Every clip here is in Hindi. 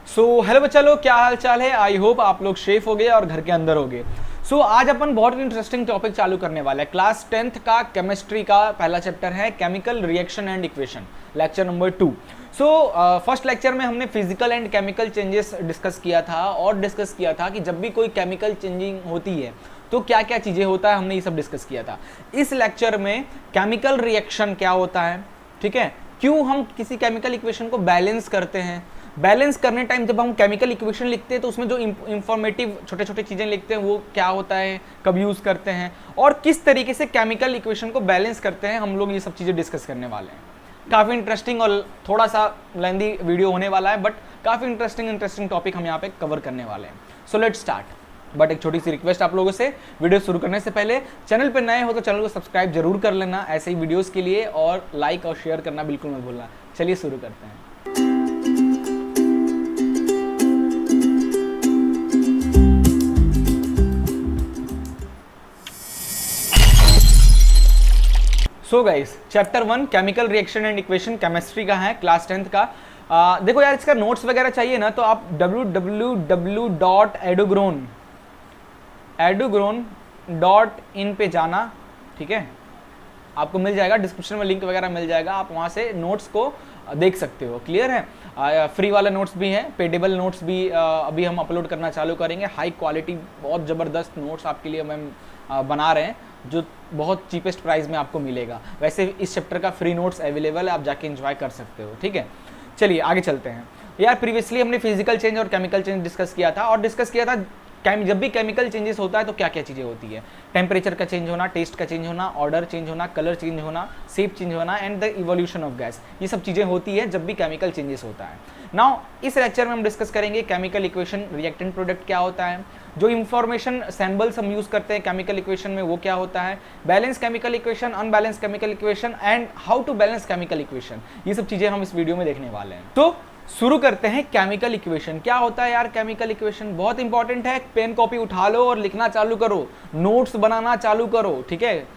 हेलो बच्चा लोग, क्या हाल चाल है। आई होप आप लोग सेफ हो गए और घर के अंदर हो गए। आज अपन बहुत इंटरेस्टिंग टॉपिक चालू करने वाला है। क्लास 10th का केमिस्ट्री का पहला चैप्टर है chemical reaction and equation, lecture number 2। First lecture में हमने physical and chemical changes discuss किया था और डिस्कस किया था कि जब भी कोई केमिकल चेंजिंग होती है तो क्या क्या चीज़ें होता है, हमने ये सब डिस्कस किया था। इस लेक्चर में केमिकल रिएक्शन क्या होता है, ठीक है, क्यों हम किसी केमिकल इक्वेशन को बैलेंस करते हैं, बैलेंस करने टाइम जब हम केमिकल इक्वेशन लिखते हैं तो उसमें जो इंफॉर्मेटिव छोटे छोटे चीज़ें लिखते हैं वो क्या होता है, कब यूज़ करते हैं और किस तरीके से केमिकल इक्वेशन को बैलेंस करते हैं, हम लोग ये सब चीज़ें डिस्कस करने वाले हैं। काफ़ी इंटरेस्टिंग और थोड़ा सा लेंदी वीडियो होने वाला है, बट काफ़ी इंटरेस्टिंग टॉपिक हम यहाँ पे कवर करने वाले हैं। So let's start. बट एक छोटी सी रिक्वेस्ट आप लोगों से, वीडियो शुरू करने से पहले चैनल पर नए हो तो चैनल को सब्सक्राइब जरूर कर लेना ऐसे ही वीडियोस के लिए, और लाइक और शेयर करना बिल्कुल मत भूलना। चलिए शुरू करते हैं। So guys, chapter 1 chemical reaction and equation chemistry का है, क्लास 10th का। देखो यार, इसका नोट्स वगैरह चाहिए ना तो आप www.edugron.in पे जाना, ठीक है, आपको मिल जाएगा, डिस्क्रिप्शन में लिंक वगैरह मिल जाएगा, आप वहाँ से नोट्स को देख सकते हो। क्लियर है। फ्री वाले नोट्स भी हैं, पेडेबल नोट्स भी अभी हम अपलोड करना चालू करेंगे। हाई क्वालिटी बहुत ज़बरदस्त नोट्स आपके लिए मैम बना रहे हैं, जो बहुत चीपेस्ट प्राइस में आपको मिलेगा। वैसे इस चैप्टर का फ्री नोट्स अवेलेबल है, आप जाके एंजॉय कर सकते हो, ठीक है। चलिए आगे चलते हैं। यार प्रीवियसली हमने फिजिकल चेंज और केमिकल चेंज डिस्कस किया था, और डिस्कस किया था जब भी केमिकल चेंजेस होता है तो क्या क्या चीज़ें होती है। टेम्परेचर का चेंज होना, टेस्ट का चेंज होना, ऑर्डर चेंज होना, कलर चेंज होना, शेप चेंज होना and the evolution of gas, ये सब चीज़ें होती है जब भी केमिकल चेंजेस होता है। नाउ इस लेक्चर में हम डिस्कस करेंगे केमिकल इक्वेशन, रिएक्टेंट प्रोडक्ट क्या होता है, जो इंफॉर्मेशन सैम्बल्स हम यूज़ करते हैं केमिकल इक्वेशन में वो क्या होता है, balance chemical equation, unbalance chemical equation and how to balance chemical equation, ये सब चीज़ें हम इस वीडियो में देखने वाले हैं। तो शुरू करते हैं। केमिकल इक्वेशन क्या होता है यार। केमिकल इक्वेशन बहुत इंपॉर्टेंट है, पेन कॉपी उठा लो और लिखना चालू करो, नोट्स बनाना चालू करो, ठीक है।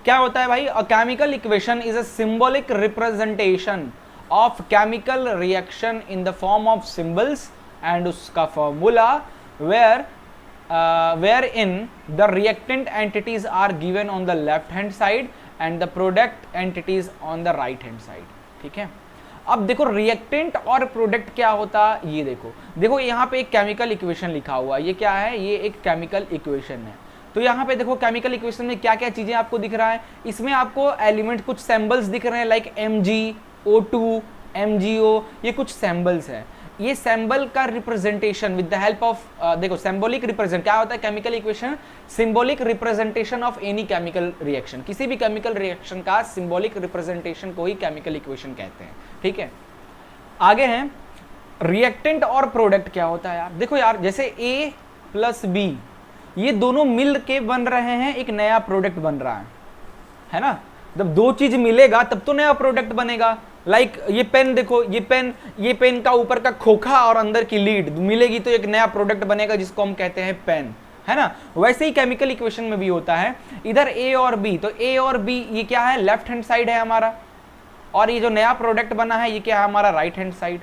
क्या होता है भाई, a chemical equation is a symbolic representation of chemical reaction in the form of symbols and उसका formula where in the reactant entities are given on the left hand side and the product entities on the right hand side, ठीक है। अब देखो रिएक्टेंट और प्रोडक्ट क्या होता, ये देखो यहाँ पे एक केमिकल इक्वेशन लिखा हुआ है, ये क्या है, ये एक केमिकल इक्वेशन है। तो यहाँ पे देखो केमिकल इक्वेशन में क्या क्या चीजें आपको दिख रहा है, इसमें आपको एलिमेंट कुछ सैम्बल्स दिख रहे हैं, लाइक MgO2, MgO, ये कुछ सैम्बल्स है। ये सैम्बल का representation with the help of देखो सिंबॉलिक रिप्रेजेंट क्या होता है chemical equation, symbolic representation of any chemical reaction, किसी भी केमिकल रिएक्शन का सिंबॉलिक रिप्रेजेंटेशन को ही केमिकल इक्वेशन कहते हैं, ठीक है। आगे हैं रिएक्टेंट और प्रोडक्ट क्या होता है यार। देखो यार, जैसे A प्लस B ये दोनों मिल के बन रहे हैं, एक नया प्रोडक्ट बन रहा है ना। जब दो चीज मिलेगा तब तो नया प्रोडक्ट बनेगा। लाइक ये पेन देखो, ये पेन का ऊपर का खोखा और अंदर की लीड मिलेगी तो एक नया प्रोडक्ट बनेगा जिसको हम कहते हैं पेन, है ना। वैसे ही केमिकल इक्वेशन में भी होता है, इधर A और B, तो A और B ये क्या है, लेफ्ट हैंड साइड है हमारा, और ये जो नया प्रोडक्ट बना है ये क्या है, हमारा राइट हैंड साइड।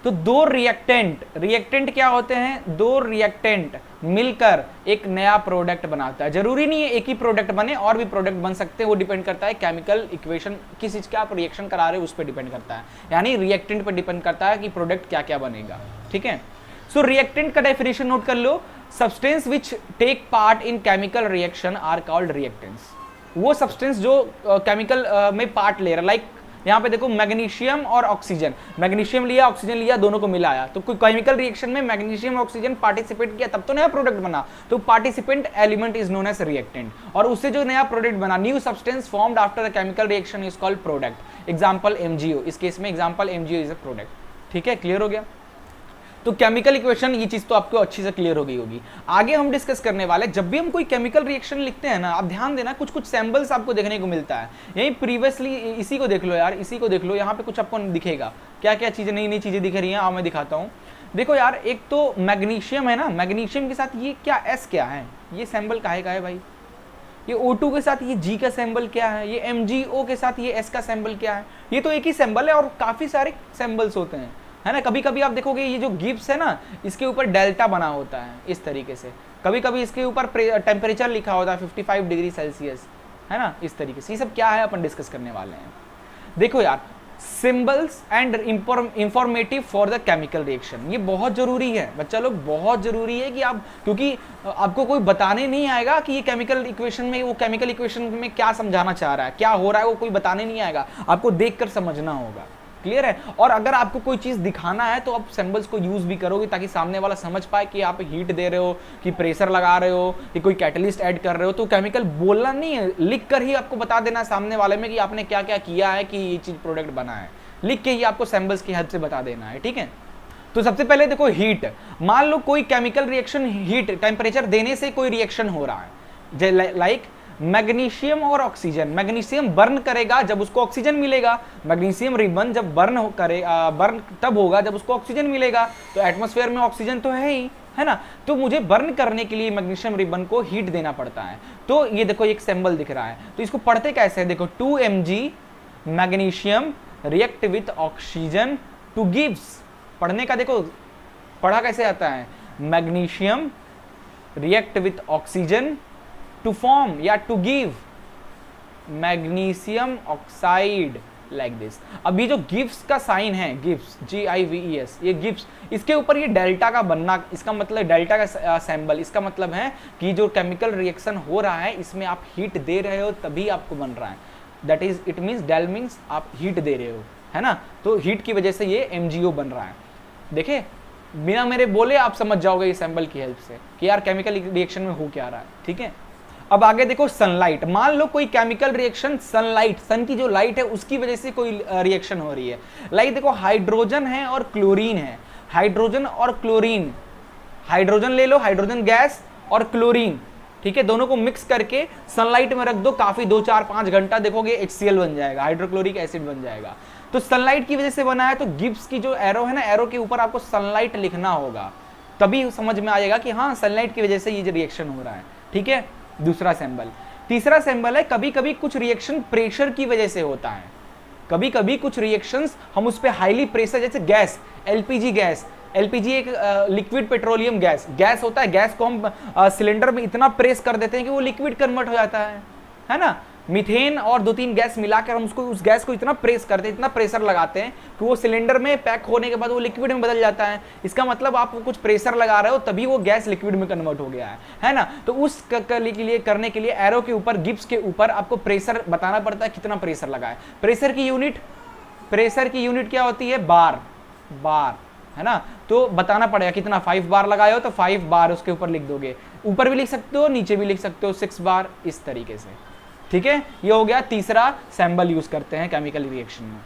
तो दो रिएक्टेंट क्या होते हैं, दो रिएक्टेंट मिलकर एक नया प्रोडक्ट बनाता है। जरूरी नहीं है एक ही प्रोडक्ट बने, और भी प्रोडक्ट बन सकते हैं, वो डिपेंड करता है केमिकल इक्वेशन किस चीज का आप रिएक्शन करा रहे हो उस पर डिपेंड करता है, यानी रिएक्टेंट पर डिपेंड करता है कि प्रोडक्ट क्या क्या बनेगा, ठीक है। सो रिएक्टेंट का डेफिनेशन नोट कर लो, substance which take part in chemical reaction are called reactants. वो सब्सटेंस जो केमिकल में पार्ट ले रहा है, लाइक यहाँ पे देखो मैग्नीशियम और ऑक्सीजन, मैग्नीशियम लिया ऑक्सीजन लिया, दोनों को मिलाया, तो कोई केमिकल रिएक्शन में मैग्नीशियम और ऑक्सीजन पार्टिसिपेट किया तब तो नया प्रोडक्ट बना, तो participant element is known as reactant, और उससे जो नया प्रोडक्ट बना, new substance formed after the chemical reaction is called product. Example MgO, इस केस में example MgO is a product, ठीक है। क्लियर हो गया। तो केमिकल इक्वेशन ये चीज तो आपको अच्छी से क्लियर हो गई होगी। आगे हम डिस्कस करने वाले, जब भी हम कोई केमिकल रिएक्शन लिखते हैं ना, आप ध्यान देना कुछ कुछ सैम्बल्स आपको देखने को मिलता है। यही प्रीवियसली इसी को देख लो यार, इसी को देख लो, यहाँ पे कुछ आपको दिखेगा, क्या क्या चीजें नई नई चीजें दिख रही हैं, आओ मैं दिखाता हूँ। देखो यार, एक तो मैग्नीशियम है ना, मैग्नीशियम के साथ ये क्या S क्या है, ये सैम्बल काहे का है भाई, ये O2 के साथ ये G का सैम्बल क्या है, ये MgO के साथ ये S का सैम्बल क्या है, ये तो एक ही सैम्बल है और काफी सारे सैम्बल्स होते हैं। है ना। कभी कभी आप देखोगे ये जो गिब्स है ना, इसके ऊपर डेल्टा बना होता है इस तरीके से, कभी कभी इसके ऊपर टेम्परेचर लिखा होता है 55 डिग्री सेल्सियस, है ना, इस तरीके से। ये सब क्या है अपन डिस्कस करने वाले हैं। देखो यार, symbols and informative for the chemical reaction, ये बहुत जरूरी है बच्चा लोग, बहुत जरूरी है कि आप, क्योंकि आपको कोई बताने नहीं आएगा कि ये केमिकल इक्वेशन में, वो केमिकल इक्वेशन में क्या समझाना चाह रहा है, क्या हो रहा है, वो कोई बताने नहीं आएगा, आपको देखकर समझना होगा। क्लियर है। और अगर आपको कोई चीज दिखाना है तो आप सिंबल्स को यूज भी करोगे ताकि सामने वाला समझ पाए कि आप हीट दे रहे हो, कि प्रेशर लगा रहे हो, कि कोई कैटलिस्ट ऐड कर रहे हो। तो केमिकल बोलना नहीं है, लिख कर ही आपको बता देना सामने वाले में कि आपने क्या क्या किया है कि ये चीज प्रोडक्ट बना है, लिख के ही आपको सिंबल्स की हेल्प से बता देना है। ठीक है। तो सबसे पहले देखो हीट, मान लो कोई केमिकल रिएक्शन हीट टेम्परेचर देने से कोई रिएक्शन हो रहा है, लाइक मैग्नीशियम और ऑक्सीजन। मैग्नीशियम बर्न करेगा जब उसको ऑक्सीजन मिलेगा, मैग्नीशियम रिबन जब बर्न तब होगा जब उसको ऑक्सीजन मिलेगा। तो एटमॉस्फेयर में ऑक्सीजन तो है ही, है ना। तो मुझे बर्न करने के लिए मैग्नीशियम रिबन को हीट देना पड़ता है। तो ये देखो एक सिंबल दिख रहा है, तो इसको पढ़ते कैसे है, देखो 2 mg magnesium react with oxygen to gives. पढ़ने का देखो पढ़ा कैसे आता है, magnesium react with oxygen to form या to give magnesium oxide, like this. अभी जो गिव्स का साइन है, गिव्स GIVES, ये गिव्स, इसके ऊपर ये डेल्टा का बनना, इसका मतलब डेल्टा का सिंबल, इसका मतलब है कि जो केमिकल रिएक्शन हो रहा है इसमें आप हीट दे रहे हो तभी आपको बन रहा है। That is, it means del means आप हीट दे रहे हो, है ना। तो हीट की वजह से ये MgO बन रहा है। देखे, बिना मेरे बोले आप समझ जाओगे इस सिंबल की हेल्प से कि यार केमिकल रिएक्शन में हो क्या रहा है। ठीक है। अब आगे देखो सनलाइट, मान लो कोई केमिकल रिएक्शन सनलाइट, सन की जो लाइट है उसकी वजह से कोई रिएक्शन हो रही है। लाइक देखो हाइड्रोजन है और क्लोरीन है, हाइड्रोजन और क्लोरीन, हाइड्रोजन ले लो, हाइड्रोजन गैस और क्लोरीन, ठीक है, दोनों को मिक्स करके सनलाइट में रख दो, काफी 2 4 5 घंटा देखोगे HCl बन जाएगा, हाइड्रोक्लोरिक एसिड बन जाएगा। तो सनलाइट की वजह से बना है। तो गिब्स की जो एरो है ना, एरो के ऊपर आपको सनलाइट लिखना होगा, तभी समझ में आएगा कि हाँ सनलाइट की वजह से ये रिएक्शन हो रहा है। ठीक है, दूसरा सिंबल। तीसरा सिंबल है कभी कभी कुछ रिएक्शन प्रेशर की वजह से होता है। कभी कभी कुछ रिएक्शंस हम उस पे हाईली प्रेशर, जैसे गैस, LPG गैस, LPG एक लिक्विड पेट्रोलियम गैस होता है। गैस को हम सिलेंडर में इतना प्रेस कर देते हैं कि वो लिक्विड कन्वर्ट हो जाता है ना। मीथेन और 2-3 गैस मिलाकर हम उसको, उस गैस को इतना प्रेस करते हैं, इतना प्रेशर लगाते हैं कि वो सिलेंडर में पैक होने के बाद वो लिक्विड में बदल जाता है। इसका मतलब आप कुछ प्रेशर लगा रहे हो तभी वो गैस लिक्विड में कन्वर्ट हो गया है ना। तो उस करने के लिए एरो के ऊपर, गिब्स के ऊपर आपको प्रेशर बताना पड़ता है, कितना प्रेशर लगा है। प्रेशर की यूनिट क्या होती है, बार, है ना। तो बताना पड़ेगा कितना, 5 बार लगाए हो तो 5 बार उसके ऊपर लिख दोगे, ऊपर भी लिख सकते हो नीचे भी लिख सकते हो, 6 बार, इस तरीके से। ठीक है, ये हो गया तीसरा सिंबल यूज करते हैं केमिकल रिएक्शन में।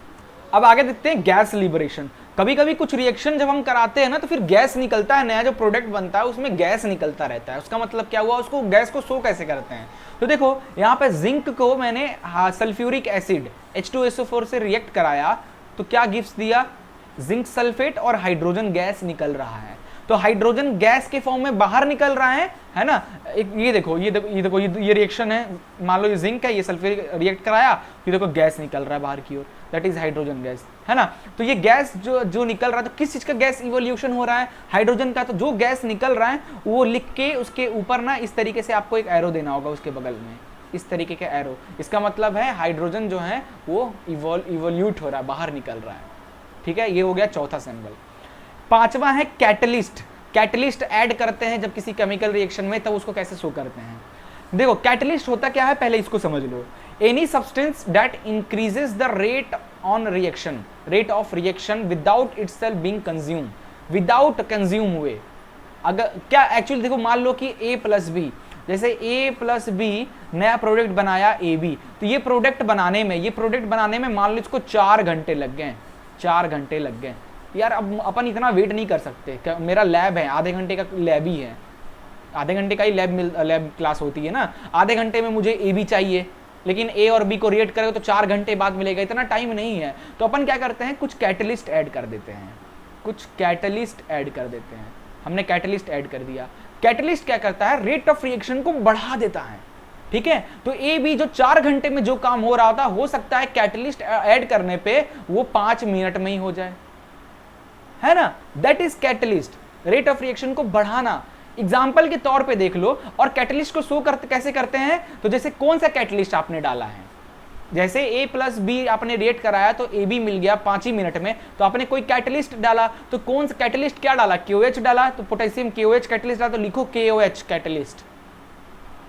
अब आगे देखते हैं गैस लिबरेशन। कभी कभी कुछ रिएक्शन जब हम कराते हैं ना तो फिर गैस निकलता है, नया जो प्रोडक्ट बनता है उसमें गैस निकलता रहता है। उसका मतलब क्या हुआ, उसको गैस को शो कैसे करते हैं। तो देखो यहाँ पे जिंक को मैंने सल्फ्यूरिक एसिड H2SO4 से रिएक्ट कराया तो क्या गिव्स दिया, जिंक सल्फेट और हाइड्रोजन गैस निकल रहा है। तो हाइड्रोजन गैस के फॉर्म में बाहर निकल रहा है ना। एक ये देखो ये रिएक्शन है, मान लो ये जिंक है, ये सल्फ्यूरिक रिएक्ट कराया, ये देखो गैस निकल रहा है बाहर की ओर, दैट इज हाइड्रोजन गैस, है ना। तो ये गैस जो निकल रहा है, तो किस चीज का गैस इवोल्यूशन हो रहा है, हाइड्रोजन का। तो जो गैस निकल रहा है वो लिख के उसके ऊपर ना इस तरीके से आपको एक एरो देना होगा, उसके बगल में इस तरीके का एरो। इसका मतलब है हाइड्रोजन जो है वो इवोल्यूट हो रहा है, बाहर निकल रहा है। ठीक है, ये हो गया चौथा सिंबल। पांचवा है कैटलिस्ट। कैटलिस्ट ऐड करते हैं जब किसी केमिकल रिएक्शन में, तब उसको कैसे शो करते हैं। देखो कैटलिस्ट होता क्या है, पहले इसको समझ लो। Any substance that increases the rate of reaction without itself being consume, without consume हुए। अगर क्या एक्चुअली देखो, मान लो कि A+B, जैसे A+B नया प्रोडक्ट बनाया AB, तो ये प्रोडक्ट बनाने में मान लो इसको 4 घंटे लग गए, 4 घंटे लग गए। यार अब अपन इतना वेट नहीं कर सकते, मेरा लैब है, आधे घंटे का लैब ही है, आधे घंटे का ही लैब क्लास होती है ना। आधे घंटे में मुझे AB चाहिए, लेकिन A और B को रिएक्ट करेगा तो 4 घंटे बाद मिलेगा, इतना टाइम नहीं है। तो अपन क्या करते हैं, कुछ कैटलिस्ट ऐड कर देते हैं, हमने कैटलिस्ट ऐड कर दिया। कैटलिस्ट क्या करता है, रेट ऑफ रिएक्शन को बढ़ा देता है। ठीक है, तो AB जो 4 घंटे में जो काम हो रहा था, हो सकता है कैटलिस्ट ऐड करने पे वो 5 मिनट में ही हो जाए। है ना, that is catalyst, rate of reaction को बढ़ाना। एग्जाम्पल के तौर पे देख लो, और कैटलिस्ट को शो कैसे करते हैं, तो जैसे कौन सा कैटलिस्ट आपने डाला है, जैसे A प्लस बी आपने रिएक्ट कराया तो AB मिल गया 5 ही मिनट में, तो आपने कोई कैटलिस्ट डाला, तो कौन सा कैटलिस्ट क्या डाला, KOH डाला, तो पोटेशियम KOH कैटलिस्ट डाला, तो लिखो KOH कैटलिस्ट,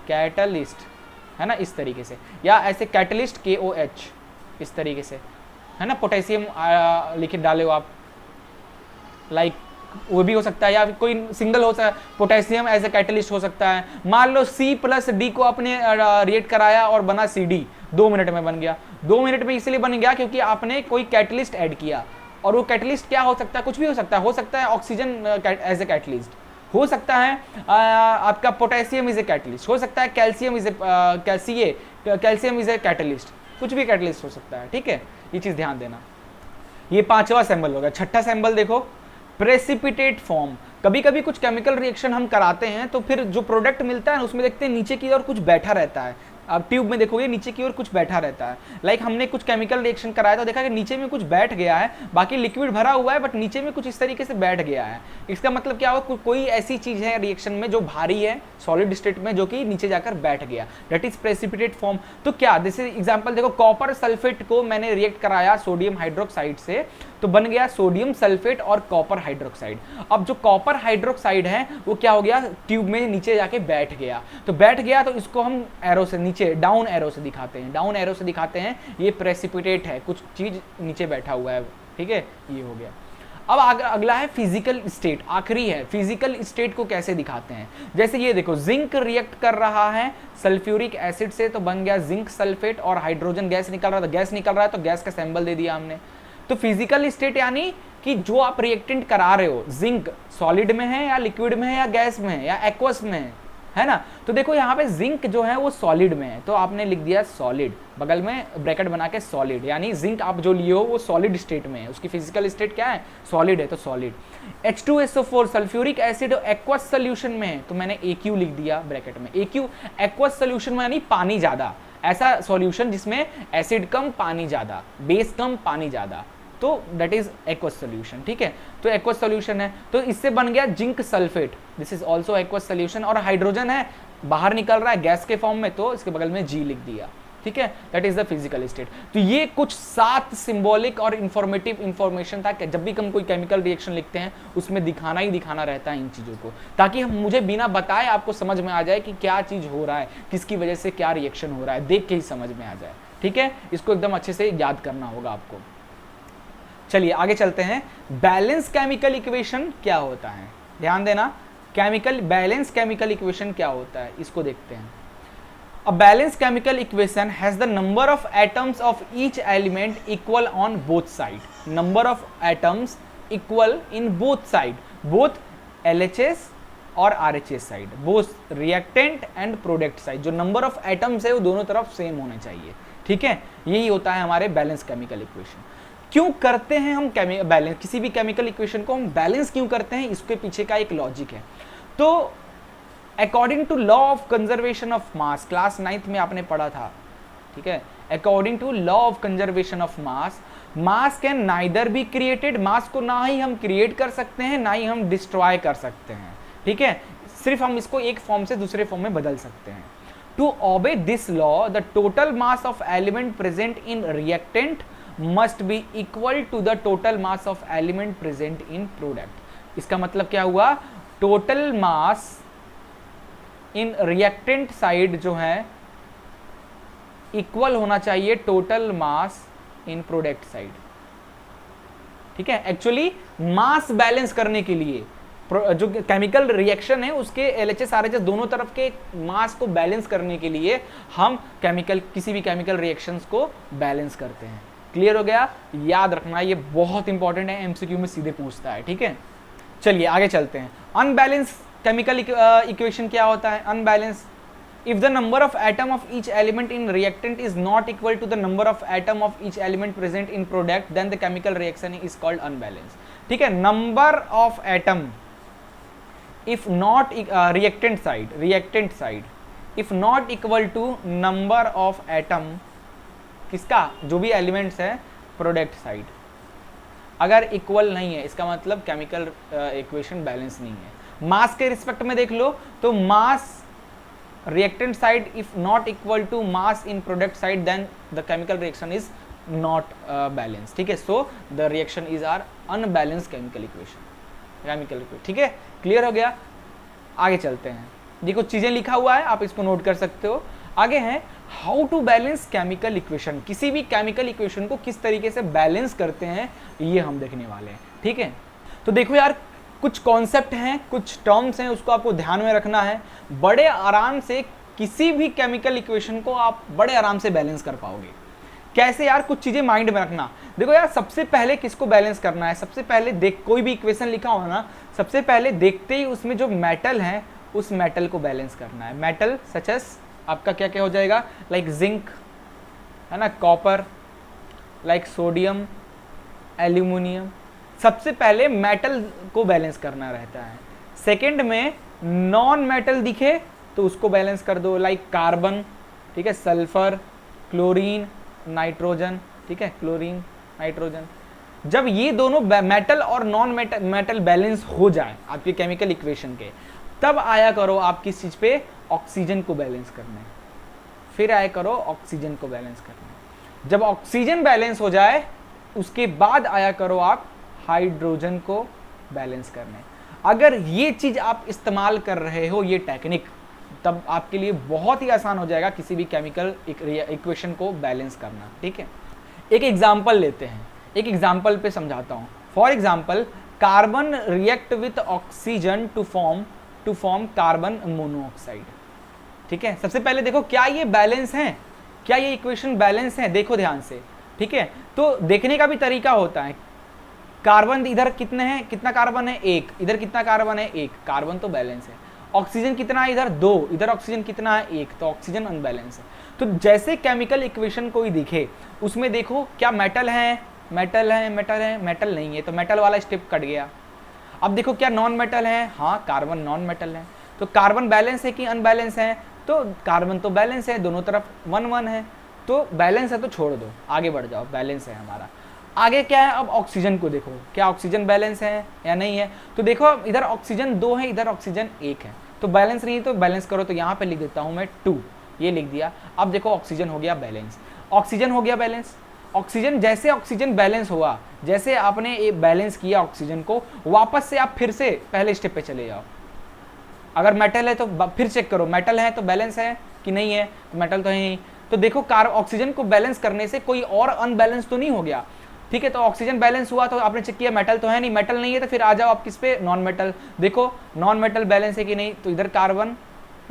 कैटलिस्ट, है ना, इस तरीके से, या ऐसे कैटलिस्ट KOH इस तरीके से, है ना, पोटेशियम लिखे डाले हो आप, लाइक वो भी हो सकता है, या कोई सिंगल हो सकता है, पोटेशियम एज ए कैटलिस्ट हो सकता है। मान लो C प्लस D को आपने रिएक्ट कराया और बना CD, 2 मिनट में बन गया। 2 मिनट में इसलिए बन गया क्योंकि आपने कोई कैटलिस्ट ऐड किया, और वो कैटलिस्ट क्या हो सकता है, कुछ भी हो सकता है ऑक्सीजन एज ए कैटलिस्ट, हो सकता है आपका पोटेशियम इज ए कैटलिस्ट, हो सकता है calcium is a calcium is a catalyst, कुछ भी कैटलिस्ट हो सकता है, ठीक है, ये चीज ध्यान देना। ये 5वां सैंबल हो गया। 6ठा सैंबल देखो, प्रेसिपिटेट फॉर्म। कभी कभी कुछ केमिकल रिएक्शन हम कराते हैं तो फिर जो प्रोडक्ट मिलता है उसमें देखते हैं नीचे की ओर कुछ बैठा रहता है, आप ट्यूब में देखोगे नीचे की ओर कुछ बैठा रहता है, लाइक हमने कुछ केमिकल रिएक्शन कराया तो देखा कि नीचे में कुछ बैठ गया है, बाकी लिक्विड भरा हुआ है बट नीचे में कुछ इस तरीके से बैठ गया है। इसका मतलब क्या हुआ, कोई ऐसी चीज है रिएक्शन में जो भारी है सॉलिड स्टेट में, जो कि नीचे जाकर बैठ गया, दैट इज प्रेसिपिटेट फॉर्म। तो क्या, जैसे एग्जांपल देखो, कॉपर सल्फेट को मैंने रिएक्ट कराया सोडियम हाइड्रोक्साइड से, तो बन गया सोडियम सल्फेट और कॉपर हाइड्रोक्साइड। अब जो कॉपर हाइड्रोक्साइड है वो क्या हो गया, ट्यूब में नीचे जाके बैठ गया, तो बैठ गया तो इसको हम एरो से नीचे डाउन एरो से दिखाते हैं, डाउन एरो से दिखाते हैं ये प्रेसिपिटेट है, कुछ चीज नीचे बैठा हुआ है, ठीक है, ये हो गया। अब अगला है फिजिकल स्टेट, आखिरी है, फिजिकल स्टेट को कैसे दिखाते हैं। जैसे ये देखो, जिंक रिएक्ट कर रहा है सल्फ्यूरिक एसिड से, तो बन गया जिंक सल्फेट, और हाइड्रोजन गैस निकल रहा था, गैस निकल रहा है तो गैस का सैंबल दे दिया हमने। तो फिजिकल स्टेट यानी कि जो आप रिएक्टेंट करा रहे हो, जिंक सॉलिड में है या लिक्विड में है या गैस में है या एक्वस में है ना, तो देखो यहाँ पे जिंक जो है वो सॉलिड में है, तो आपने लिख दिया सॉलिड, बगल में ब्रैकेट बना के सॉलिड, यानी जिंक आप जो लिए हो वो सॉलिड स्टेट में है, उसकी फिजिकल स्टेट क्या है, सॉलिड है, तो solid. H2SO4 sulphuric acid aqueous solution में है, तो मैंने AQ लिख दिया ब्रैकेट में, AQ एक्वस सोल्यूशन में यानी पानी ज्यादा, ऐसा सॉल्यूशन जिसमें एसिड कम पानी ज्यादा, बेस कम पानी ज्यादा, तो दैट इज एक्वस सोल्यूशन, ठीक है। तो एक्वस सोल्यूशन है, तो इससे बन गया zinc sulphate, this is also aqueous solution, और हाइड्रोजन है बाहर निकल रहा है गैस के फॉर्म में, तो इसके बगल में G लिख दिया, ठीक है, that is the physical state. तो ये कुछ 7 सिंबॉलिक और इंफॉर्मेटिव इंफॉर्मेशन था, जब भी हम कोई केमिकल रिएक्शन लिखते हैं उसमें दिखाना ही दिखाना रहता है इन चीजों को, ताकि हम मुझे बिना बताए आपको समझ में आ जाए कि क्या चीज हो रहा है, किसकी वजह से क्या रिएक्शन हो रहा है, देख के ही समझ में आ जाए, ठीक है। इसको एकदम अच्छे से याद करना होगा आपको। चलिए आगे चलते हैं, बैलेंस केमिकल इक्वेशन क्या होता है, ध्यान देना, केमिकल बैलेंस केमिकल इक्वेशन क्या होता है इसको देखते हैं। A balanced chemical equation has the number of atoms of each element equal on both sides. Number of atoms equal in both side, both LHS और RHS side, both reactant and product side. जो number of atoms है वो दोनों तरफ सेम होने चाहिए, ठीक है। यही होता है हमारे बैलेंस केमिकल इक्वेशन। क्यों करते हैं हम बैलेंस, किसी भी केमिकल इक्वेशन को हम बैलेंस क्यों करते हैं, इसके पीछे का एक लॉजिक है। तो according to law of conservation of mass, class 9th में आपने पढ़ा था, ठीक है, according to law of conservation of mass, mass can neither be created, mass को ना ही हम क्रिएट कर सकते हैं ना ही हम डिस्ट्रॉय कर सकते हैं, ठीक है, सिर्फ हम इसको एक फॉर्म से दूसरे फॉर्म में बदल सकते हैं। To obey this law the total mass of element present in reactant must be equal to the total mass of element present in product. इसका मतलब क्या हुआ, total mass in reactant side जो है इक्वल होना चाहिए total mass in product side, ठीक है। एक्चुअली मास बैलेंस करने के लिए जो केमिकल रिएक्शन है उसके LHS RHS दोनों तरफ के मास को बैलेंस करने के लिए हम किसी भी केमिकल रिएक्शंस को बैलेंस करते हैं। क्लियर हो गया, याद रखना, ये बहुत इंपॉर्टेंट है, MCQ में सीधे पूछता है, ठीक है। चलिए आगे चलते हैं। अनबैलेंस केमिकल इक्वेशन क्या होता है, unbalance, if the number of atom of each element in reactant is not equal to the number of atom of each element present in product, then the chemical reaction is called unbalanced, ठीक है। number of atom if not reactant side if not equal to number of atom किसका, जो भी एलिमेंट्स है प्रोडक्ट साइड, अगर इक्वल नहीं है इसका मतलब केमिकल इक्वेशन बैलेंस नहीं है। मास के रिस्पेक्ट में देख लो तो mass reactant side if not equal to mass in product side then the chemical reaction is not balance, ठीक है। So the reaction is are unbalance chemical equation, ठीक है, क्लियर हो गया। आगे चलते हैं, ये कुछ चीजें लिखा हुआ है आप इसको नोट कर सकते हो। आगे है how to balance chemical equation, किसी भी केमिकल इक्वेशन को किस तरीके से बैलेंस करते हैं ये हम देखने वाले हैं, ठीक है। तो देखो यार कुछ कॉन्सेप्ट हैं, कुछ टर्म्स हैं, उसको आपको ध्यान में रखना है। बड़े आराम से किसी भी केमिकल इक्वेशन को आप बड़े आराम से बैलेंस कर पाओगे। कैसे यार, कुछ चीजें माइंड में रखना। देखो यार सबसे पहले किसको बैलेंस करना है, सबसे पहले देख कोई भी इक्वेशन लिखा हो ना, सबसे पहले देखते ही उसमें जो मेटल है उस मेटल को बैलेंस करना है। मेटल सच एस आपका क्या क्या हो जाएगा, लाइक जिंक है ना, कॉपर, लाइक सोडियम, एल्यूमिनियम। सबसे पहले मेटल को बैलेंस करना रहता है। सेकंड में नॉन मेटल दिखे तो उसको बैलेंस कर दो, लाइक कार्बन, ठीक है, सल्फर, क्लोरीन, नाइट्रोजन, ठीक है, क्लोरीन, नाइट्रोजन। जब ये दोनों मेटल और नॉन मेटल बैलेंस हो जाए आपके केमिकल इक्वेशन के, तब आया करो आप किस चीज पे, ऑक्सीजन को बैलेंस करने। फिर आया करो ऑक्सीजन को बैलेंस करने। जब ऑक्सीजन बैलेंस हो जाए उसके बाद आया करो आप हाइड्रोजन को बैलेंस करने। अगर ये चीज आप इस्तेमाल कर रहे हो, ये टेक्निक, तब आपके लिए बहुत ही आसान हो जाएगा किसी भी केमिकल इक्वेशन को बैलेंस करना, ठीक है। एक एग्जांपल लेते हैं, एक एग्जांपल पे समझाता हूं। For example carbon react with oxygen to form carbon monoxide, ठीक है। सबसे पहले देखो क्या ये बैलेंस है, क्या ये इक्वेशन बैलेंस है, देखो ध्यान से, ठीक है। तो देखने का भी तरीका होता है। कार्बन इधर कितने हैं, कितना कार्बन है, एक, इधर कितना कार्बन है, एक, कार्बन तो बैलेंस है। ऑक्सीजन कितना है इधर, दो, इधर ऑक्सीजन कितना है, एक, तो ऑक्सीजन अनबैलेंस है। तो जैसे केमिकल इक्वेशन कोई दिखे उसमें देखो क्या मेटल है, मेटल है, मेटल है, मेटल नहीं है, तो मेटल वाला स्टेप कट गया। अब देखो क्या नॉन मेटल है, हाँ कार्बन नॉन मेटल है, तो कार्बन बैलेंस है कि अनबैलेंस है, तो कार्बन तो बैलेंस है, दोनों तरफ 1-1 है, तो बैलेंस है तो छोड़ दो, आगे बढ़ जाओ, बैलेंस है हमारा। आगे क्या है, अब ऑक्सीजन को देखो, क्या ऑक्सीजन बैलेंस है या नहीं है। तो देखो इधर ऑक्सीजन 2 है, इधर ऑक्सीजन 1 है, तो बैलेंस नहीं है, तो बैलेंस करो। तो यहाँ पे लिख देता हूँ मैं 2, ये लिख दिया। अब देखो ऑक्सीजन हो गया बैलेंस, ऑक्सीजन हो गया बैलेंस। ऑक्सीजन जैसे ऑक्सीजन बैलेंस हुआ, जैसे आपने बैलेंस किया ऑक्सीजन को, वापस से आप फिर से पहले स्टेप पे चले जाओ। अगर मेटल है तो फिर चेक करो मेटल है तो बैलेंस है कि नहीं है, मेटल तो है नहीं। तो देखो ऑक्सीजन को बैलेंस करने से कोई और अनबैलेंस तो नहीं हो गया, ठीक है। तो ऑक्सीजन बैलेंस हुआ तो आपने चेक किया मेटल तो है नहीं, मेटल नहीं है तो फिर आ जाओ आप किस पे, नॉन मेटल। देखो नॉन मेटल बैलेंस है कि नहीं, तो इधर कार्बन,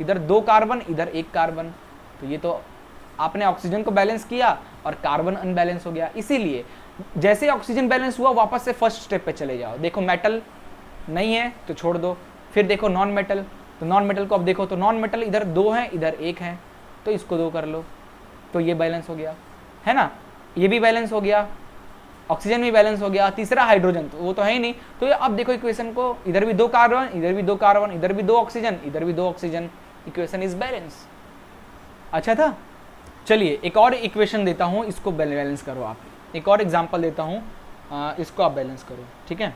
इधर 2 कार्बन, इधर 1 कार्बन, तो ये तो आपने ऑक्सीजन को बैलेंस किया और कार्बन अनबैलेंस हो गया। इसीलिए जैसे ऑक्सीजन बैलेंस हुआ वापस से फर्स्ट स्टेप पे चले जाओ। देखो मेटल नहीं है तो छोड़ दो, फिर देखो नॉन मेटल, तो नॉन मेटल को अब देखो, तो नॉन मेटल इधर 2 है, इधर 1 है, तो इसको 2 कर लो, तो ये बैलेंस हो गया, है ना, ये भी बैलेंस हो गया, ऑक्सीजन भी बैलेंस हो गया। तीसरा हाइड्रोजन, तो वो तो है ही नहीं, तो ये अब देखो इक्वेशन को, इधर भी 2 कार्बन, इधर भी 2 कार्बन, इधर भी 2 ऑक्सीजन, इधर भी 2 ऑक्सीजन, इक्वेशन इज बैलेंस। अच्छा था, चलिए एक और इक्वेशन देता हूँ, इसको बैलेंस करो आप। एक और एग्जांपल देता हूँ, इसको आप बैलेंस करो, ठीक है।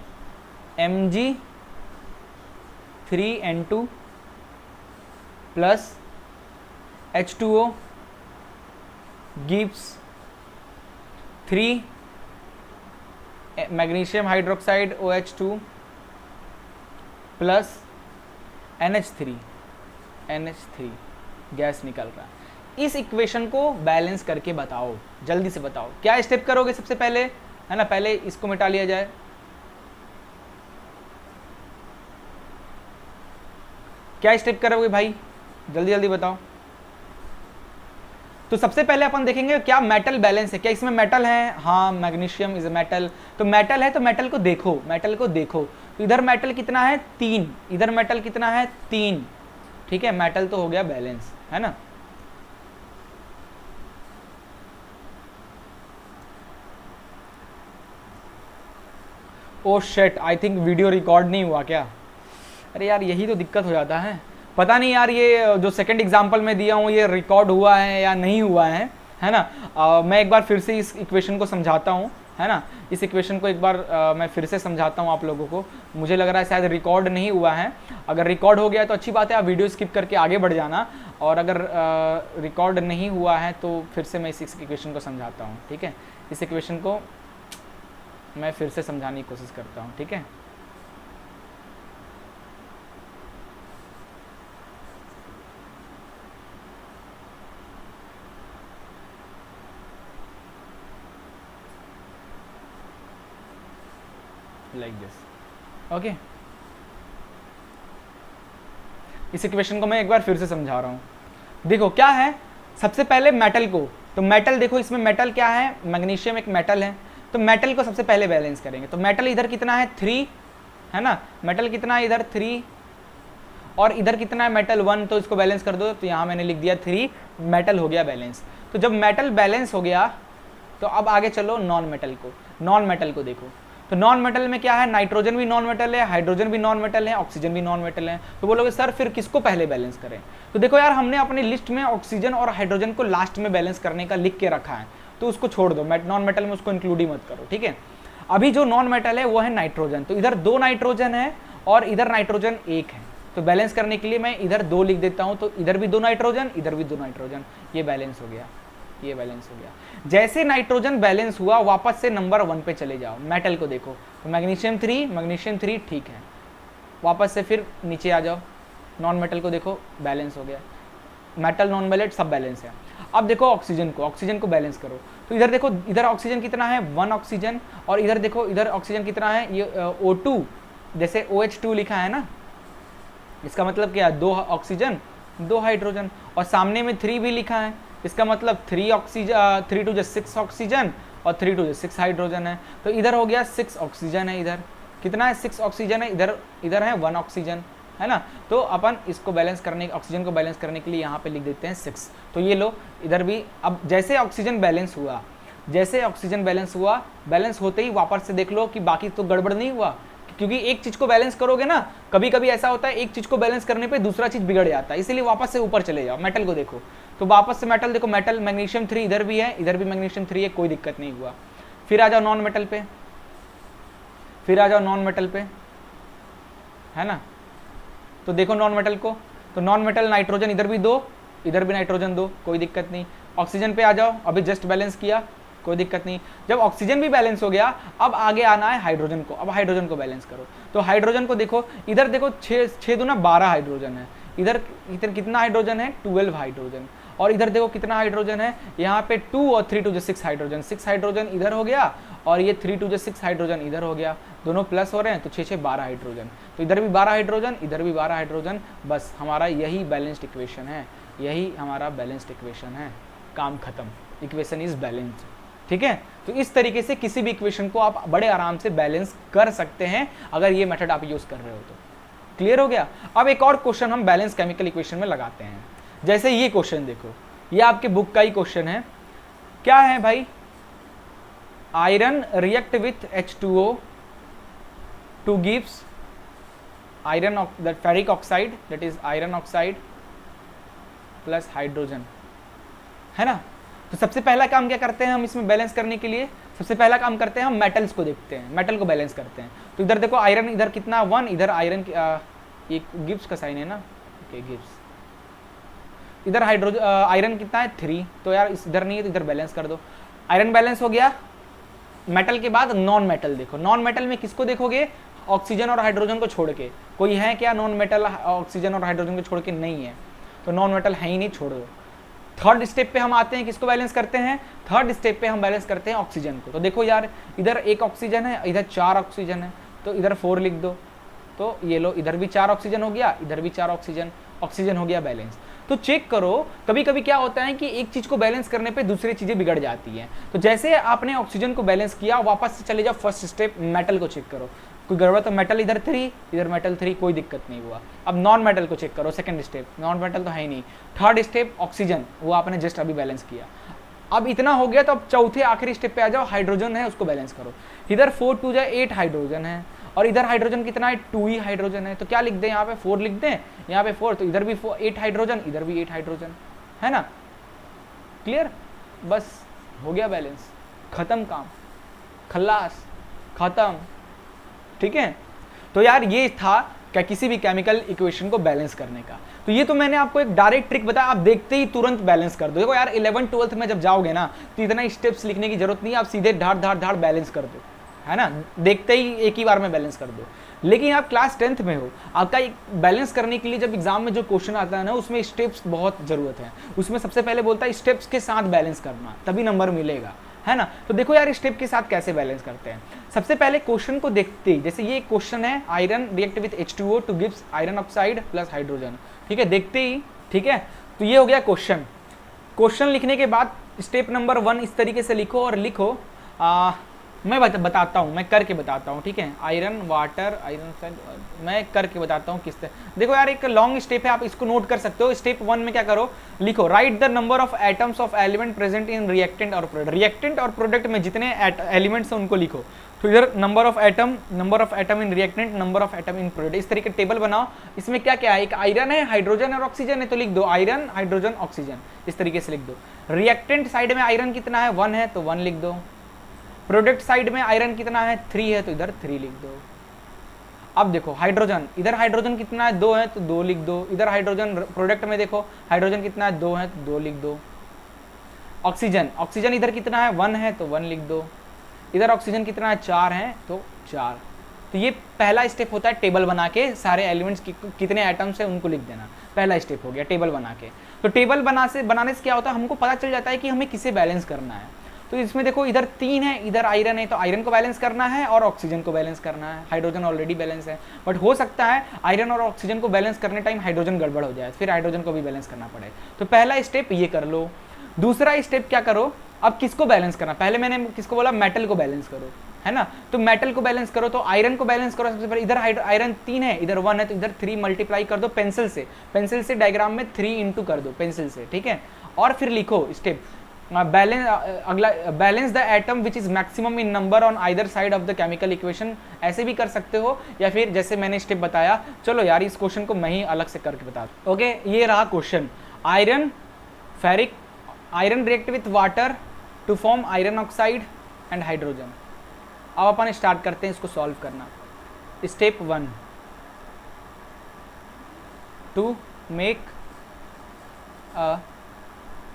Mg3N2 plus H2O gives 3 magnesium hydroxide OH2 plus NH3 gas निकल रहा है। इस इक्वेशन को बैलेंस करके बताओ, जल्दी से बताओ क्या स्टेप करोगे सबसे पहले, है ना, पहले इसको मिटा लिया जाए। क्या स्टेप करोगे भाई, जल्दी जल्दी बताओ। तो सबसे पहले अपन देखेंगे क्या मेटल बैलेंस है, क्या इसमें मेटल है, हाँ मैग्नीशियम इज मेटल, तो मेटल है तो मेटल को देखो, मेटल को देखो, तो इधर मेटल कितना है 3, इधर मेटल कितना है 3, ठीक है, मेटल तो हो गया बैलेंस, है ना। Oh shit, I think video record नहीं हुआ क्या, अरे यार यही तो दिक्कत हो जाता है। पता नहीं यार ये जो सेकंड एग्जांपल में दिया हूँ ये रिकॉर्ड हुआ है या नहीं हुआ है ना। मैं एक बार फिर से इस इक्वेशन को समझाता हूँ, है ना। इस इक्वेशन को एक बार मैं फिर से समझाता हूँ आप लोगों को, मुझे लग रहा है शायद रिकॉर्ड नहीं हुआ है, अगर रिकॉर्ड हो गया तो अच्छी बात है, आप वीडियो स्किप करके आगे बढ़ जाना, और अगर रिकॉर्ड नहीं हुआ है तो फिर से मैं इस इक्वेशन को समझाता हूँ, ठीक है। इस इक्वेशन को मैं फिर से समझाने की कोशिश करता हूँ, ठीक है। Like this, okay. इस इक्वेशन को मैं एक बार फिर से समझा रहा हूं। देखो क्या है, सबसे पहले मेटल को, तो मेटल देखो इसमें मेटल क्या है, मैग्नीशियम एक मेटल है, तो मेटल को सबसे पहले बैलेंस करेंगे। तो मेटल इधर कितना है 3, है ना, मेटल कितना है इधर 3, और इधर कितना है मेटल 1, तो इसको बैलेंस कर दो, तो यहाँ मैंने लिख दिया 3, मेटल हो गया बैलेंस। तो जब मेटल बैलेंस हो गया तो अब आगे चलो नॉन मेटल को, नॉन मेटल को देखो, तो नॉन मेटल में क्या है, नाइट्रोजन भी नॉन मेटल है, हाइड्रोजन भी नॉन मेटल है, ऑक्सीजन भी नॉन मेटल है। तो बोलोगे सर फिर किसको पहले बैलेंस करें, तो देखो यार हमने अपनी लिस्ट में ऑक्सीजन और हाइड्रोजन को लास्ट में बैलेंस करने का लिख के रखा है, तो उसको छोड़ दो, नॉन मेटल में उसको इंक्लूड ही मत करो, ठीक है। अभी जो नॉन मेटल है वो है नाइट्रोजन, तो इधर 2 नाइट्रोजन है और इधर नाइट्रोजन 1 है, तो बैलेंस करने के लिए मैं इधर 2 लिख देता हूं, तो इधर भी 2 नाइट्रोजन, इधर भी 2 नाइट्रोजन, ये बैलेंस हो गया, ये बैलेंस हो गया। जैसे नाइट्रोजन बैलेंस हुआ वापस से नंबर 1 पे चले जाओ, मेटल को देखो, तो मैग्नीशियम 3 ठीक है, वापस से फिर नीचे आ जाओ, नॉन मेटल को देखो बैलेंस हो गया, मेटल नॉन मेटल सब बैलेंस है। अब देखो ऑक्सीजन को बैलेंस करो, तो इधर देखो, इधर ऑक्सीजन कितना है 1 ऑक्सीजन, और इधर देखो इधर ऑक्सीजन कितना है, ये O2, जैसे OH2 लिखा है ना, इसका मतलब क्या है 2 ऑक्सीजन 2 हाइड्रोजन, और सामने में 3 भी लिखा है, इसका मतलब 3 ऑक्सीजन, 3 टू 6 ऑक्सीजन और 3 टू 6 हाइड्रोजन है, तो इधर हो गया 6 ऑक्सीजन है, इधर कितना है 6 ऑक्सीजन है, इधर है 1 ऑक्सीजन, है ना। तो अपन इसको बैलेंस करने, ऑक्सीजन को बैलेंस करने के लिए यहाँ पे लिख देते हैं 6, तो ये लो इधर भी। अब जैसे ऑक्सीजन बैलेंस हुआ, बैलेंस होते ही वापस से देख लो कि बाकी तो गड़बड़ नहीं हुआ, क्योंकि एक चीज को बैलेंस करोगे ना, कभी कभी ऐसा होता है एक चीज को बैलेंस करने पे दूसरा चीज बिगड़ जाता है, इसीलिए वापस से ऊपर चले जाओ, मेटल को देखो, तो वापस से मेटल देखो, मेटल मैग्नीशियम 3 इधर भी है, इधर भी मैग्नीशियम 3 है, कोई दिक्कत नहीं हुआ। फिर आ जाओ नॉन मेटल पे, है ना, तो देखो नॉन मेटल को, तो नॉन मेटल नाइट्रोजन इधर भी 2, इधर भी नाइट्रोजन 2, कोई दिक्कत नहीं। ऑक्सीजन पे आ जाओ, अभी जस्ट बैलेंस किया, कोई दिक्कत नहीं। जब ऑक्सीजन भी बैलेंस हो गया, अब आगे आना है हाइड्रोजन को, अब हाइड्रोजन को बैलेंस करो, तो हाइड्रोजन को देखो, इधर देखो 6 दूना 12 हाइड्रोजन है, इधर कितना हाइड्रोजन है 12 हाइड्रोजन, और इधर देखो कितना हाइड्रोजन है, यहाँ पे 2 और 3 टू 6 हाइड्रोजन, 6 हाइड्रोजन इधर हो गया, और ये 3 टू 6 हाइड्रोजन इधर हो गया, दोनों प्लस हो रहे हैं, तो 6 12 हाइड्रोजन, तो इधर भी 12 हाइड्रोजन, इधर भी 12 हाइड्रोजन, बस हमारा यही बैलेंस्ड इक्वेशन है, यही हमारा बैलेंस्ड इक्वेशन है, काम खत्म, इक्वेशन इज बैलेंस्ड, ठीक है। तो इस तरीके से किसी भी इक्वेशन को आप बड़े आराम से बैलेंस कर सकते हैं, अगर ये मेथड आप यूज कर रहे हो तो। क्लियर हो गया। अब एक और क्वेश्चन हम बैलेंस केमिकल इक्वेशन में लगाते हैं, जैसे ये क्वेश्चन देखो, ये आपके बुक का ही क्वेश्चन है, क्या है भाई, iron react with H2O two gives iron that ferric oxide, that is iron oxide plus hydrogen, है ना। तो सबसे पहला काम क्या करते हैं हम इसमें बैलेंस करने के लिए, सबसे पहला काम करते हैं हम मेटल्स को देखते हैं, मेटल को बैलेंस करते हैं। तो इधर देखो आयरन, इधर कितना 1, इधर आयरन, एक गिब्स का साइन है ना, ओके गिब्स, इधर हाइड्रोजन आयरन कितना है 3, तो यार इधर नहीं है तो इधर बैलेंस कर दो, आयरन बैलेंस हो गया। मेटल के बाद नॉन मेटल देखो, नॉन मेटल में किसको देखोगे, ऑक्सीजन और हाइड्रोजन को छोड़ के, कोई है क्या नॉन मेटल ऑक्सीजन और हाइड्रोजन को छोड़ के, नहीं है, तो नॉन मेटल है ही नहीं, छोड़ दो। थर्ड स्टेप पे हम आते हैं, किसको बैलेंस करते हैं, थर्ड स्टेप पे हम बैलेंस करते हैं ऑक्सीजन को। तो देखो यार इधर 1 ऑक्सीजन है, इधर 4 ऑक्सीजन है, तो इधर 4 लिख दो, तो ये लो इधर भी 4 ऑक्सीजन हो गया, इधर भी 4 ऑक्सीजन हो गया बैलेंस। तो चेक करो, कभी कभी क्या होता है कि एक चीज को बैलेंस करने पे दूसरी चीजें बिगड़ जाती हैं। तो जैसे आपने ऑक्सीजन को बैलेंस किया, वापस से चले जाओ फर्स्ट स्टेप, मेटल को चेक करो, कोई गड़बड़, तो मेटल इधर 3, इधर मेटल 3, कोई दिक्कत नहीं हुआ। अब नॉन मेटल को चेक करो, सेकंड स्टेप, नॉन मेटल तो है ही नहीं। थर्ड स्टेप ऑक्सीजन, वो आपने जस्ट अभी बैलेंस किया। अब इतना हो गया, तो अब चौथे आखिरी स्टेप पे आ जाओ, हाइड्रोजन है उसको बैलेंस करो। इधर 4 2 8 हाइड्रोजन है, और इधर हाइड्रोजन कितना है 2 ही हाइड्रोजन है, तो क्या लिख दें यहाँ पे 4 लिख दें, यहाँ पे 4, तो इधर भी 8 हाइड्रोजन, इधर भी 8 हाइड्रोजन, है ना। क्लियर, बस हो गया बैलेंस, खत्म काम, खल्लास, खत्म। ठीक है, तो यार ये था क्या किसी भी केमिकल इक्वेशन को बैलेंस करने का। तो ये तो मैंने आपको एक डायरेक्ट ट्रिक बताया, आप देखते ही तुरंत बैलेंस कर दो। देखो यार 11th 12th में जब जाओगे ना तो इतना स्टेप्स लिखने की जरूरत नहीं, आप सीधे धाड़ धाड़ धाड़ बैलेंस कर दो, है ना, देखते ही एक ही बार में बैलेंस कर दो। लेकिन आप क्लास 10th में हो, आपका बैलेंस करने के लिए जब एग्जाम में जो क्वेश्चन आता है ना उसमें स्टेप्स बहुत जरूरत है। उसमें सबसे पहले बोलता है स्टेप्स के साथ बैलेंस करना, तभी नंबर मिलेगा, है ना। तो देखो यार स्टेप के साथ कैसे बैलेंस करते हैं। सबसे पहले क्वेश्चन को देखते ही, जैसे ये क्वेश्चन है iron react with H2O two gives iron oxide plus hydrogen, ठीक है, देखते ही, ठीक है। तो ये हो गया क्वेश्चन। क्वेश्चन लिखने के बाद स्टेप नंबर 1 इस तरीके से लिखो और लिखो मैं बताता हूँ, मैं करके बताता हूँ, ठीक है। आयरन वाटर आयरन, मैं करके बताता हूँ किस तरह। देखो यार एक लॉन्ग स्टेप है, आप इसको नोट कर सकते हो। स्टेप 1 में क्या करो, लिखो right the number of atoms of element present in reactant और प्रोडक्ट। रिएक्टेंट और प्रोडक्ट में जितने एलिमेंट्स हैं उनको लिखो। तो इधर number of atom in reactant, number of atom in product, इस तरीके टेबल बनाओ। इसमें क्या क्या है, एक आयरन है, हाइड्रोजन और ऑक्सीजन है, तो लिख दो आयरन हाइड्रोजन ऑक्सीजन, इस तरीके से लिख दो। रिएक्टेंट साइड में आयरन कितना है, 1 है, तो 1 लिख दो। प्रोडक्ट साइड में आयरन कितना है, 3 है, तो इधर 3 लिख दो। अब देखो हाइड्रोजन, इधर हाइड्रोजन कितना है, 2 है, तो 2 लिख दो। इधर हाइड्रोजन प्रोडक्ट में देखो हाइड्रोजन कितना है, 2 है, तो 2 लिख दो। ऑक्सीजन, ऑक्सीजन इधर कितना है, 1 है, तो 1 लिख दो। इधर ऑक्सीजन कितना है, 4 है, तो 4। तो ये पहला स्टेप होता है टेबल बना के सारे एलिमेंट्स कितने एटम्स है उनको लिख देना। पहला स्टेप हो गया टेबल बना के। तो टेबल बनाने से क्या होता है, हमको पता चल जाता है कि हमें किसे बैलेंस करना है। तो इसमें देखो इधर 3 है, इधर आयरन है, तो आयरन को बैलेंस करना है और ऑक्सीजन को बैलेंस करना है। हाइड्रोजन ऑलरेडी बैलेंस है, बट हो सकता है आयरन और ऑक्सीजन को बैलेंस करने टाइम हाइड्रोजन गड़बड़ हो जाए, फिर हाइड्रोजन को भी बैलेंस करना पड़े। तो पहला स्टेप ये कर लो। दूसरा स्टेप क्या करो, अब किसको बैलेंस करना, पहले मैंने किसको बोला, मेटल को बैलेंस करो, है ना। तो मेटल को बैलेंस करो, तो आयरन को बैलेंस करो। सबसे पहले इधर आयरन 3 है, इधर 1 है, तो इधर 3 मल्टीप्लाई कर दो पेंसिल से। पेंसिल से डायग्राम में 3 इंटू कर दो पेंसिल से, ठीक है। और फिर लिखो step balance the atom which is maximum in number on either side of the chemical equation. ऐसे भी कर सकते हो, या फिर जैसे मैंने स्टेप बताया। चलो यार इस क्वेश्चन को मैं ही अलग से करके बता दूं। ओके, ये रहा question. Iron ferric, iron react with water to form iron oxide and hydrogen. अब अपन स्टार्ट करते हैं इसको सॉल्व करना। Step 1, to make a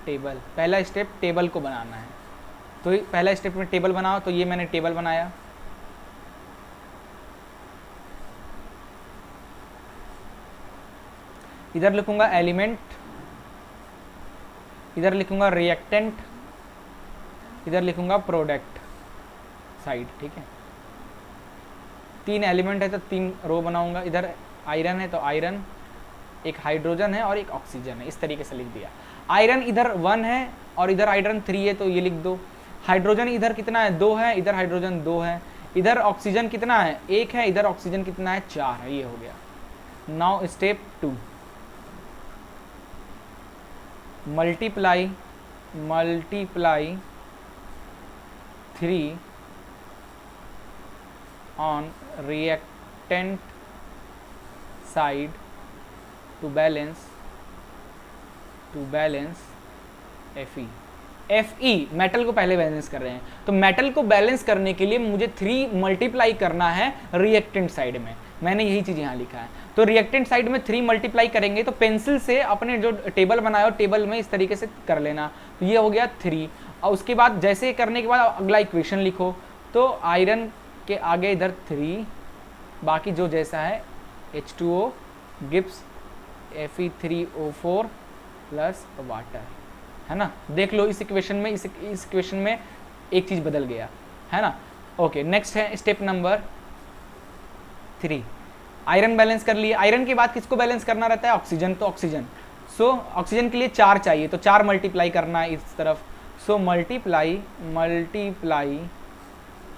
table. पहला स्टेप टेबल को बनाना है, तो पहला स्टेप में टेबल बनाओ। तो ये मैंने टेबल बनाया। इधर लिखूंगा एलिमेंट, इधर लिखूंगा रिएक्टेंट, इधर लिखूंगा प्रोडक्ट साइड, ठीक है। 3 एलिमेंट है तो 3 रो बनाऊंगा। इधर आयरन है तो आयरन, एक हाइड्रोजन है और एक ऑक्सीजन है, इस तरीके से लिख दिया। आयरन इधर 1 है और इधर आयरन 3 है, तो ये लिख दो। हाइड्रोजन इधर कितना है, 2 है, इधर हाइड्रोजन 2 है। इधर ऑक्सीजन कितना है, 1 है, इधर ऑक्सीजन कितना है, 4 है। ये हो गया। Now step 2, multiply 3 on reactant side to balance Fe metal को पहले बैलेंस कर रहे हैं, तो मेटल को बैलेंस करने के लिए मुझे 3 मल्टीप्लाई करना है रिएक्टेंट साइड में। मैंने यही चीज़ यहाँ लिखा है। तो रिएक्टेंट साइड में 3 मल्टीप्लाई करेंगे, तो पेंसिल से अपने जो टेबल बनाया हो टेबल में इस तरीके से कर लेना। तो ये हो गया 3। और उसके बाद जैसे करने के बाद अगला इक्वेशन लिखो। तो आयरन के आगे इधर 3, बाकी जो जैसा है H2O gives Fe3O4 plus water, है ना। देख लो इस इक्वेशन में, इस इक्वेशन में एक चीज़ बदल गया, है ना। ओके, नेक्स्ट है स्टेप नंबर 3। आयरन बैलेंस कर लिए। आयरन के बाद किसको बैलेंस करना रहता है, ऑक्सीजन। तो ऑक्सीजन, सो ऑक्सीजन के लिए 4 चाहिए, तो 4 मल्टीप्लाई करना है इस तरफ। So multiply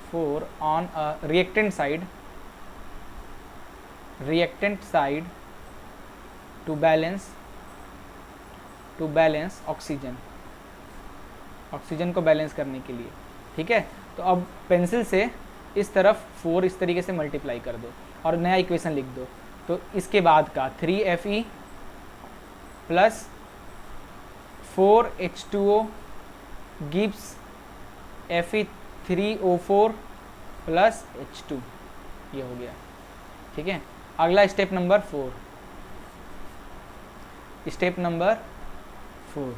4 on reactant side to balance oxygen को बैलेंस करने के लिए, ठीक है। तो अब पेंसिल से इस तरफ 4 इस तरीके से मल्टीप्लाई कर दो और नया इक्वेशन लिख दो। तो इसके बाद का 3Fe plus 4H2O gives Fe3O4 Fe3O4 plus H2, ये हो गया। ठीक है, अगला स्टेप नंबर 4, स्टेप नंबर 4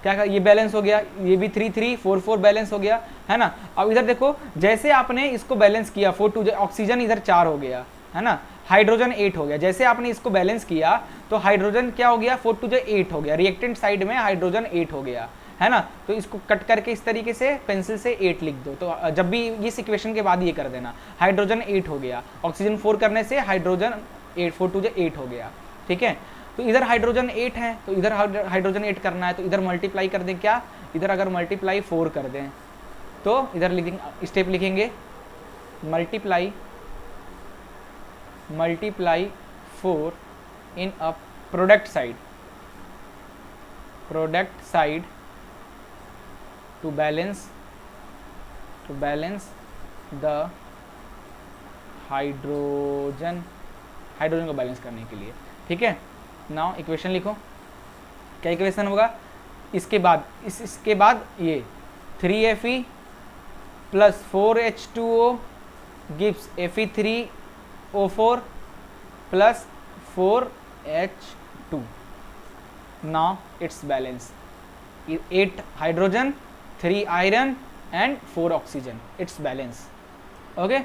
क्या, ये बैलेंस हो गया, ये भी 3 3 4 4 बैलेंस हो गया, है ना। अब इधर देखो, जैसे आपने इसको बैलेंस किया 4 2, ऑक्सीजन इधर 4 हो गया, है ना, हाइड्रोजन 8 हो गया। जैसे आपने इसको बैलेंस किया तो हाइड्रोजन क्या हो गया, 4 2 8 हो गया, रिएक्टेंट साइड में हाइड्रोजन 8 हो गया, है ना। तो इसको कट करके इस तरीके से पेंसिल से 8 लिख दो। तो जब भी इस इक्वेशन के बाद ये कर देना, हाइड्रोजन 8 हो गया, ऑक्सीजन 4 करने से हाइड्रोजन 8, 4 2 8 हो गया। ठीक है, तो इधर हाइड्रोजन 8 है, तो इधर हाइड्रोजन 8 करना है, तो इधर मल्टीप्लाई कर दें क्या, इधर अगर मल्टीप्लाई 4 कर दें तो इधर लिखेंगे, स्टेप लिखेंगे multiply 4 in a product side to balance the hydrogen को बैलेंस करने के लिए। ठीक है, नाउ इक्वेशन लिखो, क्या इक्वेशन होगा, इसके बाद ये 3Fe plus 4H2O gives Fe3O4 plus 4H2। Now it's balance, 8 hydrogen, 3 iron and 4 oxygen, it's balance. Okay,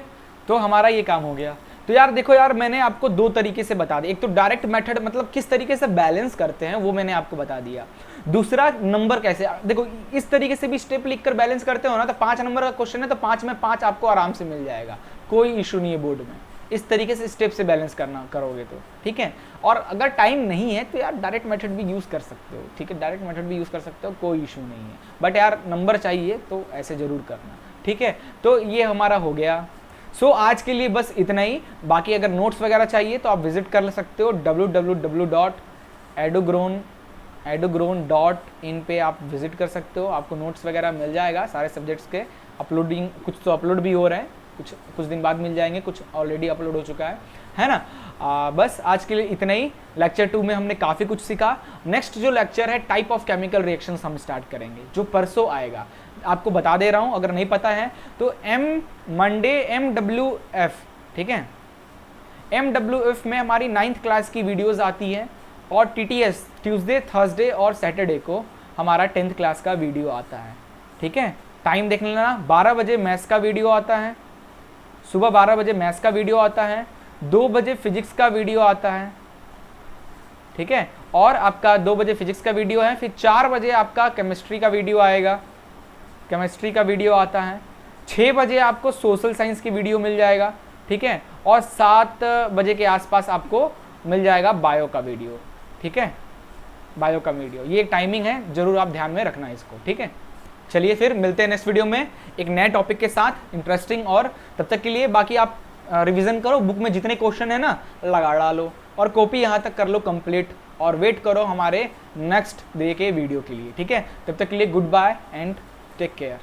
तो हमारा ये काम हो गया। तो यार देखो यार, मैंने आपको दो तरीके से बता दिया, एक तो डायरेक्ट मेथड मतलब किस तरीके से बैलेंस करते हैं वो मैंने आपको बता दिया, दूसरा नंबर कैसे, देखो इस तरीके से भी स्टेप लिखकर बैलेंस करते हो ना, तो 5 नंबर का क्वेश्चन है तो 5 में 5 आपको आराम से मिल जाएगा, कोई इशू नहीं है बोर्ड में। इस तरीके से स्टेप से बैलेंस करोगे तो ठीक है। और अगर टाइम नहीं है तो यार डायरेक्ट मेथड भी यूज कर सकते हो, ठीक है, डायरेक्ट मेथड भी यूज कर सकते हो, कोई इशू नहीं है, बट यार नंबर चाहिए तो ऐसे जरूर करना। ठीक है, तो ये हमारा हो गया। सो आज के लिए बस इतना ही। बाकी अगर नोट्स वगैरह चाहिए तो आप विजिट कर सकते हो www.edogrone.in पे आप विजिट कर सकते हो, आपको नोट्स वगैरह मिल जाएगा सारे सब्जेक्ट्स के। अपलोडिंग कुछ तो अपलोड भी हो रहे हैं, कुछ दिन बाद मिल जाएंगे, कुछ ऑलरेडी अपलोड हो चुका है ना। बस आज के लिए इतना ही। लेक्चर 2 में हमने काफ़ी कुछ सीखा। नेक्स्ट जो लेक्चर है टाइप ऑफ केमिकल रिएक्शंस हम स्टार्ट करेंगे, जो परसों आएगा। आपको बता दे रहा हूं, अगर नहीं पता है तो मंडे MWF, ठीक है, MWF में हमारी 9th क्लास की वीडियोस आती है, और TTS ट्यूसडे, थर्सडे और सैटरडे को हमारा 10th क्लास का वीडियो आता है। ठीक है, टाइम देख लेना, 12 बजे मैथ्स का वीडियो आता है, सुबह 12 बजे मैथ्स का वीडियो आता है, 2 बजे फिजिक्स का वीडियो आता है। ठीक है, और आपका 2 बजे फिजिक्स का वीडियो है, फिर 4 बजे आपका केमिस्ट्री का वीडियो आएगा, केमिस्ट्री का वीडियो आता है, 6 बजे आपको सोशल साइंस की वीडियो मिल जाएगा। ठीक है, और 7 बजे के आसपास आपको मिल जाएगा बायो का वीडियो। ठीक है, बायो का वीडियो, ये एक टाइमिंग है, जरूर आप ध्यान में रखना इसको। ठीक है, चलिए फिर मिलते हैं नेक्स्ट वीडियो में एक नए टॉपिक के साथ, इंटरेस्टिंग। और तब तक के लिए बाकी आप रिवीजन करो, बुक में जितने क्वेश्चन है ना लगा डालो, और कॉपी यहाँ तक कर लो कंप्लीट, और वेट करो हमारे नेक्स्ट डे के वीडियो के लिए। ठीक है, तब तक के लिए goodbye and take care.